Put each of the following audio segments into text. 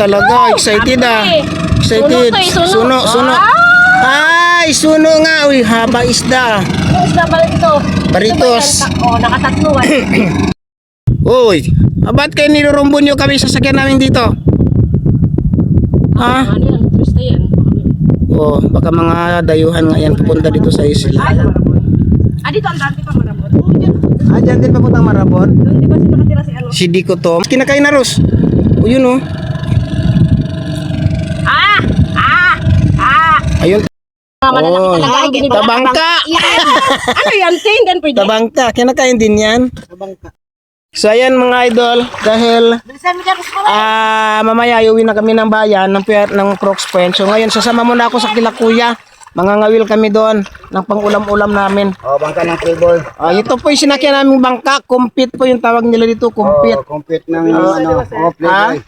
talaga. Excited ah. Excited. Suno. Ay, suno nga. Uy, haba isda. Yung isda ba ito? Baritos. Nakatatlo. Uy, ba't kayo nilurumbo nyo kami sa sakyan namin dito? Ha? Ano yan? Turista yan. Oh, baka mga dayuhan nga yan pupunta dito sa isla. Dito ang dati pa marabot. Dyan din papuntang Marabon? Doon di ba sino nakatira si ano? Si Dico to. Kinakain na Ros. O yun oh. Ayun. Oh, tabangka. Ano yan? Tinggan pwede. Tabangka. Kinakain din yan. So ayan mga idol, dahil mamaya iuwi na kami ng bayan ng Crooks Point. So ngayon sasama muna ako sa kila kuya. Mangangawil kami doon ng pang-ulam-ulam namin. Bangka ng playboy. Ito po yung sinakyan naming bangka. Compete po yung tawag nila dito. Compete. Compete ng playboy.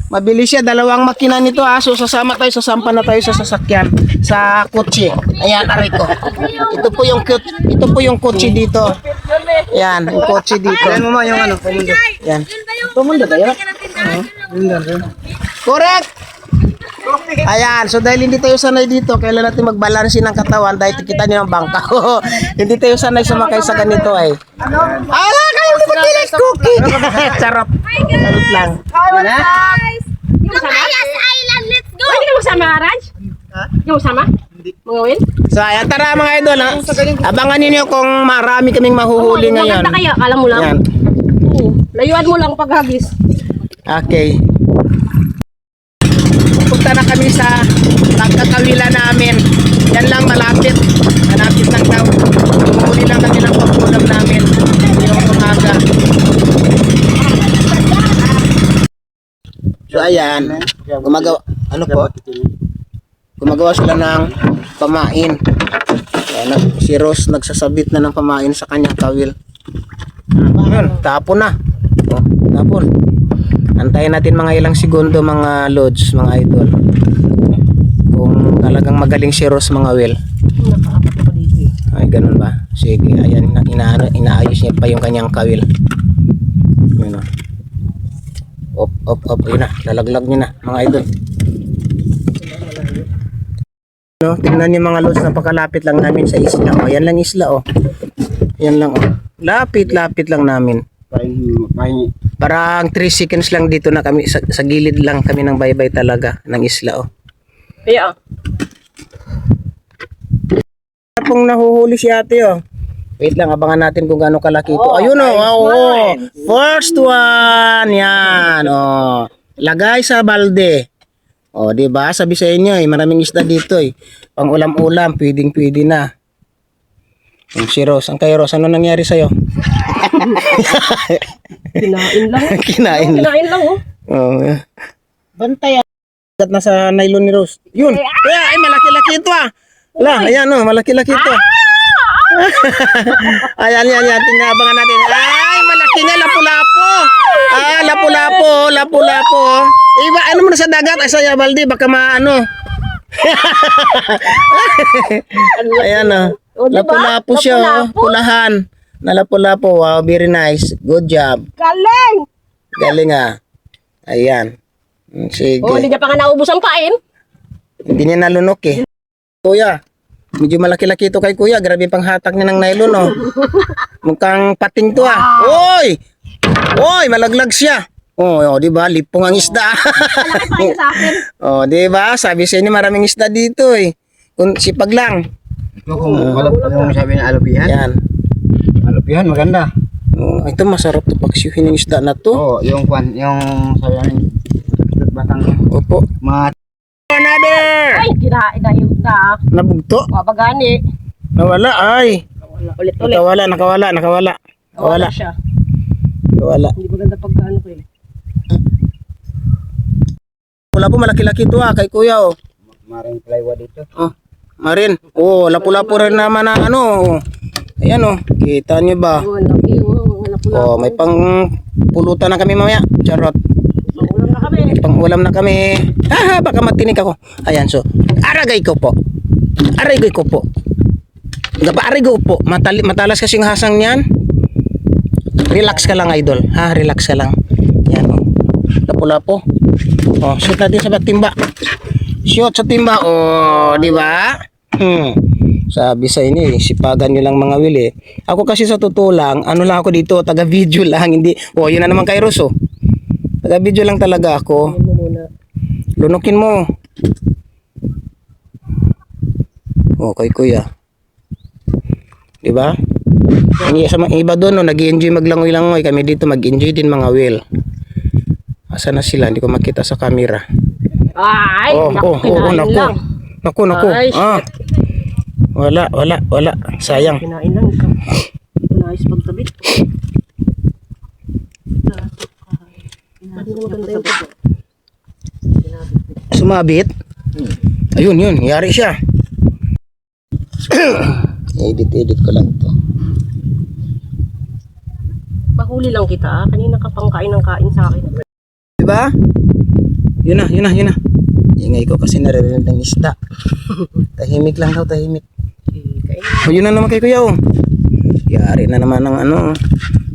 Mabilis siya. Dalawang makina nito ha. So sasama tayo, sasampa na tayo sa sasakyan. Sa kotse. Ayan, aray ko. Ito po yung kotse dito. Ayan, yung kotse dito. Ayan mo yung ano, pumundo. Ayan. Pumundo tayo? Correct! Ayan, so dahil hindi tayo sanay dito, kailan natin magbalansin ng katawan dahil kita niyo ang bangka. Hindi tayo sanay sumakay sa ganito eh. Ala, kayo magkilis cookie! Charot. Charot lang. Ayas Island, let's go! Pwede ka magsama, Raj? Ikaw magsama? Mangawin? So ayan, tara mga idol ha. Abangan niyo kung marami kaming mahuhuli ngayon. Maganda kayo, alam mo lang. Ayan. Layuan mo lang paghagis. Okay. Punta na kami sa pagkakawilan namin. Yan lang malapit. Malapit lang daw. Huli lang kami ng pagkulam namin. Yung umaga. So ayan. Gumagawa. Ano po? Gumagawa sila ng pamain. Ayan, si Rose nagsasabit na ng pamain sa kanyang kawil. Yun, tapon na. Oh, tapon. Antayin natin mga ilang segundo mga lods, mga idol. Kung talagang magaling si Rose mga will. Ay, ganun ba? Sige, ayan, inaayos niya pa yung kanyang kawil. Yun o. Op, yun na. Lalaglag niya na, mga idol. No, tingnan niyo mga lods, napakalapit lang namin sa isla. O, yan lang isla, o. Yan lang, o. Lapit lang namin. Parang 3 seconds lang dito na kami sa gilid lang kami ng baybay talaga ng isla oh. Kaya Pong nahuhuli si ate oh. Wait lang, abangan natin kung gaano kalaki ito. Ayun oh. First one. Yan oh. Lagay sa balde. Oh, di ba? Sabi sa inyo eh, maraming isda dito eh. Pang ulam-ulam, pwedeng-pwede na. Si Rose, ang kay Rose, ano nangyari sa'yo? Kinain lang oh. Oh. Bantay. Nasa nylon ni Rose. Yun. Ay, malaki-laki ito ah. Ayan oh, malaki-laki ito. Ayan. Tinabangan natin. Ay, malaki nga, lapu-lapo. Lapu-lapo. Iba, ano mo na sa dagat? Ay, sa Baldi, baka maano. Ayan oh. Lapu-lapo siya oh. Pulahan. Na lapu-lapo. Wow, very nice. Good job. Galing ah. Ayan. Sige. hindi niya pa nga naubos ang pain. Hindi niya nalunok eh. Kuya, medyo malaki-laki ito kay kuya. Grabe pang hatak niya ng nylon oh. Mukhang pating to ah. Oy, malaglag siya. Oh, di ba? Lipong ang isda. Oh, di ba? Sabi sa inyo maraming isda dito eh. Kung sipag lang. Yung sabi na alupihan. Yan. Alupihan, maganda. Oh, ito masarap to paksiuhin yung isda na to. Yung sabi namin batang. Opo. Another! Ay, kinain na yung na. Nabugto? Mapagani. Nawala ay. Ulit-ulit. Nakawala. Siya. Nawala. Hindi maganda pagkaano ko eh. Wala po malaki-laki ito ah kay kuya oh. Maring plywood dito. Oh, marin. Oh, lapu-lapu rin naman na ano. Ayan oh. Kita niyo ba? Laki Oh, may pang pulutan na kami mamaya. Charot. Ulam na kami. Pang ulam na kami. Baka matinik ako. Ayan so. Aragay ko po. Aray ko po. Matalas kasi yung hasang niyan. Relax ka lang idol. Relax ka lang. Yan oh. Lapu-lapu. Oh, shoot natin sa timba. Shoot sa timba. Oh, di ba? Sabi sa inyo, sipagan nyo lang mga will eh. Ako kasi sa totoo lang, ano lang ako dito, taga-video lang, hindi. Oh, yun na naman kay Ros, oh. Taga-video lang talaga ako. Lunukin mo. Oh, kay kuya. Di ba? Sa mga iba doon, no, nag-enjoy maglangoy-langoy. Kami dito mag-enjoy din mga will. Asa na sila? Hindi ko makita sa camera. Ay, Naku. Ay, Ah. Wala. Sayang. Kinain lang. Inayos pagtabit. Sumabit. Ayun, yari siya. Edit ko lang to. Pahuli lang kita. Kanina ka pang kain ng kain sa akin. Diba? Yun na. Ingay ko kasi naririnig ng isda. Tahimik lang daw, tahimik. O yun na naman kay kuya, oh. Yari na naman ng ano.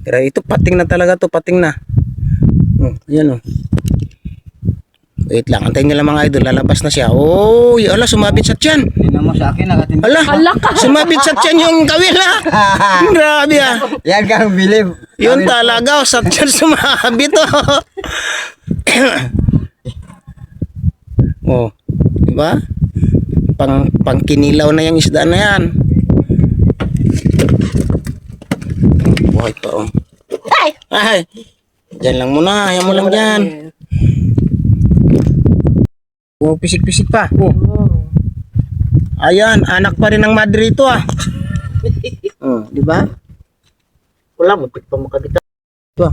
Pero ito pating na talaga to, pating na. Yan, oh. Wait lang, antayin nyo lang mga idol, lalabas na siya. Oh, ala, sumabit sa tiyan. Tingnan mo sa akin, nakatinda. Ala, sumabit sa tiyan yung kawil, ha? Grabe, ha? Yan kang believe. Yun talaga, oh, sa tiyan sumabit, oh. Oh, diba? Pang kinilaw na yung isda na yan. Buhay pa, oh. Ay! Diyan lang muna, ayaw mo lang dyan. Oh, pisik-pisik pa. Oh. Ayan, anak pa rin ng madre ito, ah. Oh, di ba? Wala mo pa makabita. Ito.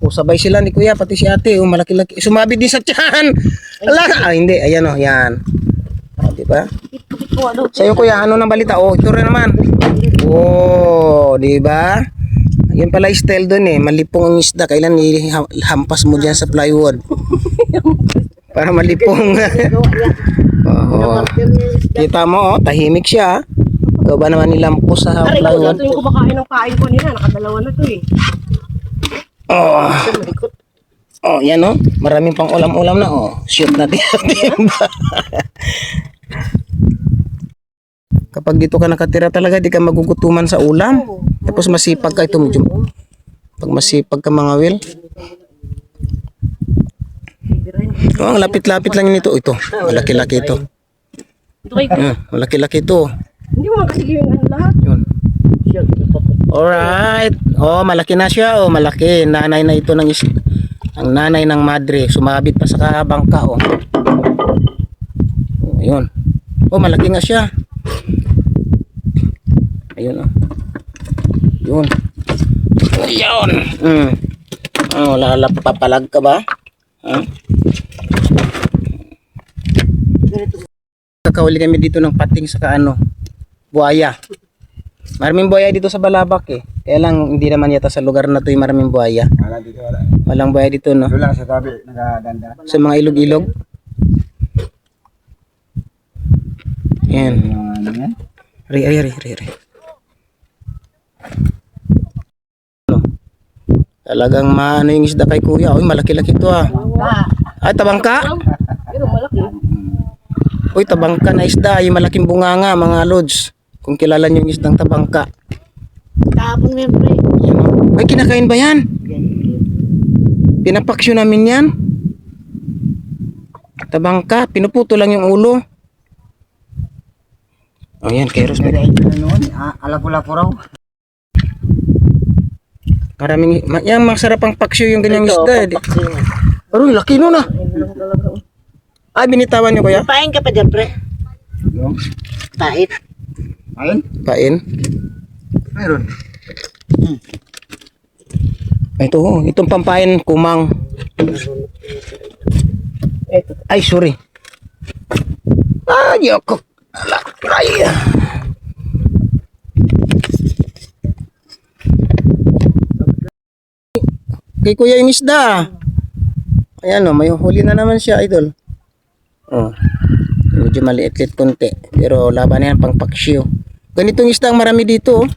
Oh, sabay sila ni kuya pati si ate, oh, malaki-laki. Sumabit din sa tiyan. Ala, hindi, ayan oh, yan. Oh, di ba? Sa'yo kuya, ano nang balita? Oh, ito rin naman. Oh, di ba? Yan pala style doon eh, malipong ang isda. Kailan ihampas mo diyan sa plywood? Para malipong. Oh. Kita mo, oh, tahimik siya. Ikaw ba naman nilampos sa plywood? Ito yung kumakain ng kain ko nila. Nakadalawa na to eh. Oh. Oh, yan oh. Maraming pang ulam-ulam na oh. Shoot natin. Kapag dito ka nakatira talaga, di ka magugutuman sa ulam. Tapos masipag ka ito medyo. Pag masipag ka mga will. Oh, ang lapit-lapit lang nito. Ito, malaki-laki ito. Ito kay Malaki-laki ito. hindi mo kasi yung ano lahat. Yun. Alright. Oh, malaki na siya. Oh, malaki. Nanay na ito ng ang nanay ng madre. Sumabit pa sa bangka. Oh. Oh, ayun. Oh, malaki nga siya. Ayun. Oh. Yun. Ayun. Oh, lalapapalag ka ba? Huh? Kakahuli kami dito ng pating sa buhaya. Maraming buhaya dito sa Balabak eh. Kaya lang hindi naman yata sa lugar na to yung maraming buhaya. Wala dito, wala. Walang buhaya dito, no? Doon lang sa tabi, nagaganda. Sa mga ilog-ilog. Yan. Ano yan? Ri. Ano? Talagang maano yung isda kay kuya. Uy, malaki-laki to ah. Ay, tabangka? Pero malaki. Uy, tabangka na isda. Yung malaking bunganga, mga lods. Kung kilala nyo yung isdang tabangka. Tapong yan, pre. Yan, oh. Ay, kinakain ba yan? Pinapaksyo namin yan. Tabangka, pinuputo lang yung ulo. Oh, yan, kay Ros. Alapo-lapo raw. Maraming, yan, masarap ang paksyo yung ganyang isda. Aroy, laki nun ah. Ay, binitawan nyo kuya? Pain ka pa dyan, pre. Yung? Tait. Ayun? Pain. Meron. Ito, oh, itong pampain, kumang. Ay, sorry. Ay, ako. Ay. Kay kuya yung isda. Ayan o, may huli na naman siya, idol. Oh. Medyo maliit-liit konti. Pero laban na yan, pang paksyo. Ganitong isda ang marami dito, oh.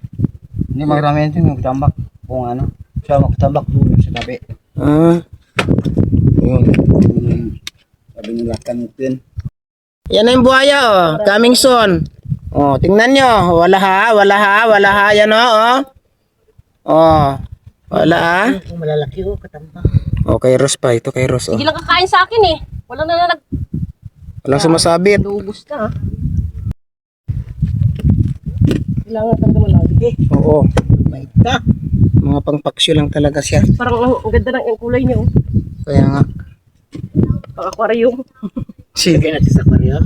Hindi marami ito yung tambak. Kung ano. Siya magtambak doon sa tabi. Ah. Yun. Sabi nila kanupin. Yan na yung buhaya, oh. Coming soon. Oh, tingnan nyo. Wala ha, wala ha, wala ha. Yan, oh. Oh. Wala ha. Kung malalaki o katambak. Oh, kay Ros pa. Ito kay Ros, oh. Hindi lang kakain sa akin eh. Walang Walang sumasabit. nalubos na. Kailangan talaga malagi. Oo. Bait ka. Mga pangpaksyo lang talaga siya. Parang ang ganda ng yung kulay niya. Oh. Kaya nga. Pang aquarium. Sige. Lagay natin sa aquarium.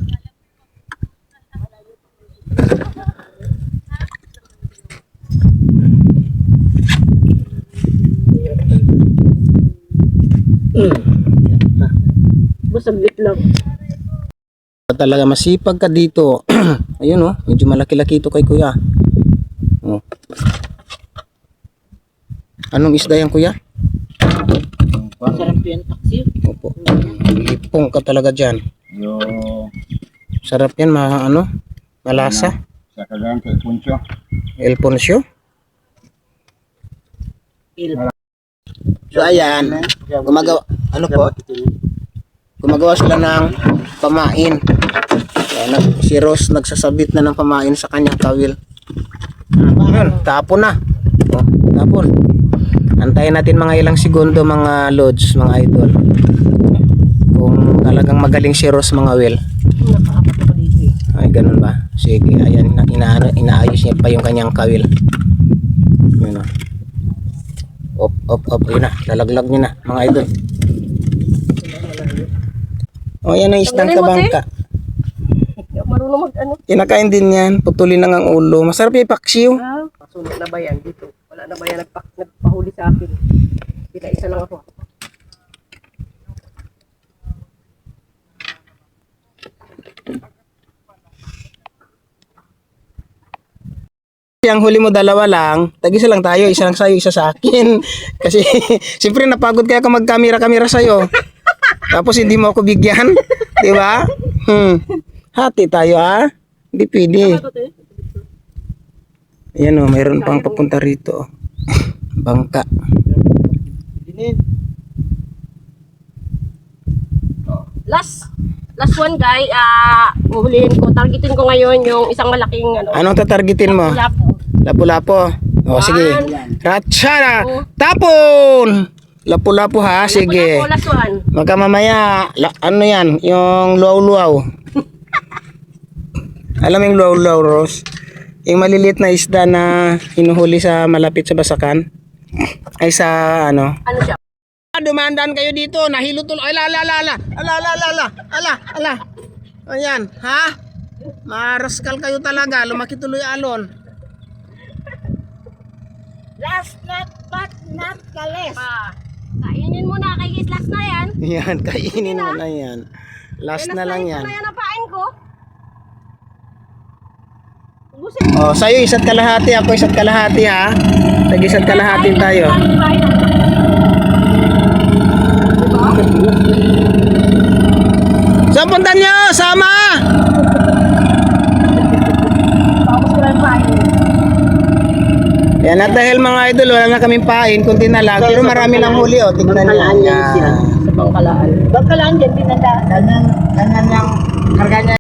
Basta bit lang. Talaga masipag ka dito. Ayun, oh. Medyo malaki-laki ito kay kuya. Oh. Anong isda yan, kuya? Sarap yan taksi. Opo. Ipong ka talaga dyan. Yung Sarap yan, malasa. sa kagayan kay Puncho. El Poncio. So ayan, gumagawa, gumagawa sila ng pamain. Kaya si Rose nagsasabit na ng pamain sa kanyang kawil. Yun, tapon na. Oh, tapon. Antayin natin mga ilang segundo, mga lods, mga idol. Kung talagang magaling si Rose, mga will. Nakaapat ako dito eh. Ay, ganun ba? Sige, ayan, inaayos niya pa yung kanyang kawil. Yun o. Op, yun na. Lalaglag niya na, mga idol. O, yan ang isdang Tanggalin mo, kabangka. Hindi ako marunong mag-ano. Kinakain din yan. Putulin lang ang ulo. Masarap yung paksiw. Pasunod na ba yan dito? Wala na ba yan nagpahuli sa akin? Isa lang ako. Ang huli mo dalawa lang, tag-isa lang tayo, isa lang sa'yo, isa sa akin. Kasi, siyempre napagod kaya ka mag-camera-camera sa'yo. Tapos hindi mo ako bigyan. Di ba? Hati tayo, ha? Hindi pwede. Ayan o, mayroon pang papunta rito. Bangka. Last one guy, uhulihin ko, targetin ko ngayon yung isang malaking Anong tatargetin mo? lapo. Lapu-lapo. O, sige. Ratsara! Tapon! Lapu-lapu ha, sige. Lapu, last one. Baka mamaya, ano yan, yung luaw-luaw. Alam mo yung luaw-luaw, Rose? Yung maliliit na isda na hinuhuli sa malapit sa basakan. Ay sa ano. Ano siya? Dumandaan kayo dito, nahilo tuloy. Ala. Ayan, ha? Maraskal kayo talaga, lumaki tuloy alon. Last but not the least. Kainin mo na, kay last na yan. Yan, kainin mo na yan. Last na lang yan. Last na yan ang pain ko. Ubusin Oh, sa'yo isa't kalahati, ako isa't kalahati ha. Tag-isa't kalahati tayo. Saan punta nyo? Sama! Tapos ko lang pain. Yan, at dahil mga idol, wala na kaming pain, kunti na lang. Pero marami lang huli, oh. Tignan nyo. Sa Bangkalaan. Bangkalaan dyan, tinanda. Ganyan yung karga niya.